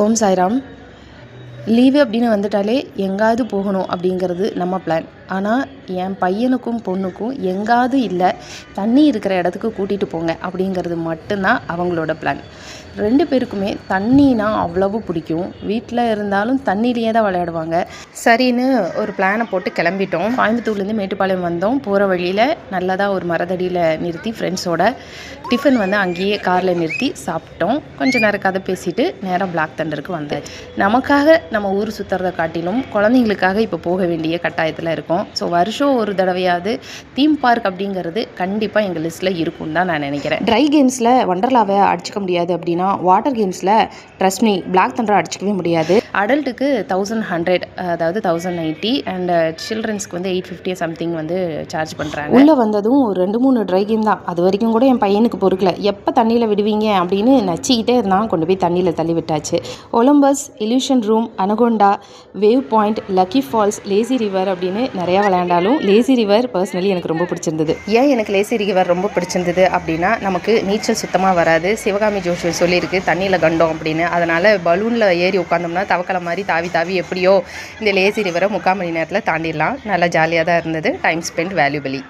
ஓம் Sairam. Leave அப்படின்னு வந்துட்டாலே எங்காவது போகணும் அப்படிங்கிறது நம்ம பிளான். ஆனால் என் பையனுக்கும் பொண்ணுக்கும் எங்காவது இல்லை, தண்ணி இருக்கிற இடத்துக்கு கூட்டிகிட்டு போங்க அப்படிங்கிறது மட்டும்தான் அவங்களோட பிளான். 2 பேருக்குமே தண்ணினா அவ்வளவு பிடிக்கும். வீட்டில் இருந்தாலும் தண்ணியிலேயே தான் விளையாடுவாங்க. சரின்னு ஒரு பிளானை போட்டு கிளம்பிட்டோம். கோயம்புத்தூர்லேருந்து மேட்டுப்பாளையம் வந்தோம். போகிற வழியில் நல்லதாக ஒரு மரத்தடியில் நிறுத்தி ஃப்ரெண்ட்ஸோட டிஃபன் அங்கேயே காரில் நிறுத்தி சாப்பிட்டோம். கொஞ்சம் நேரம் கதை பேசிட்டு நேராக பிளாக் தண்டருக்கு வந்தேன். நமக்காக நம்ம ஊர் சுற்றுறதை காட்டிலும் குழந்தைங்களுக்காக இப்போ போக வேண்டிய கட்டாயத்தில் இருக்கோம். ஸோ வருஷம் ஒரு தடவையாவது தீம் பார்க் அப்படிங்கிறது கண்டிப்பாக எங்கள் லிஸ்ட்டில் இருக்கும்னு தான் நான் நினைக்கிறேன். ட்ரை கேம்ஸில் வண்டர்லாவை அடிச்சிக்க முடியாது அப்படின்னா வாட்டர் கேம்ஸில் ட்ரஸ்ட் மீ பிளாக் தண்டரை அடிச்சிக்கவே முடியாது. அடல்ட்டுக்கு 1100, அதாவது 1090, அண்ட் சில்ட்ரன்ஸ்க்கு 850 சம்திங் சார்ஜ் பண்ணுறாங்க. உள்ளே வந்ததும் ஒரு 2-3 ட்ரை கேம் தான். அது வரைக்கும் கூட என் பையனுக்கு பொறுக்கல. எப்போ தண்ணியில் விடுவீங்க அப்படின்னு நச்சிக்கிட்டே இருந்தான். கொண்டு போய் தண்ணியில் தள்ளி விட்டாச்சு. Olympus, illusion room, anaconda, wave point, lucky falls, lazy river அப்படின்னு நிறையா விளையாண்டாலும் லேசி ரிவர் பர்சனலி எனக்கு ரொம்ப பிடிச்சிருந்தது. ஏன் எனக்கு லேசி ரிவர் ரொம்ப பிடிச்சிருந்தது அப்படின்னா, நமக்கு நீச்சல் சுத்தமாக வராது. சிவகாமி ஜோஷி சொல்லியிருக்கு தண்ணியில் கண்டோம் அப்படின்னு. அதனால் பலூனில் ஏறி உட்காந்தோம்னா தவக்கலை மாதிரி தாவி எப்படியோ இந்த லேசி ரிவரை 3/4 மணி நேரத்தில் தாண்டிடலாம். நல்லா ஜாலியாக தான் இருந்தது. Time spend வேல்யூபிளி.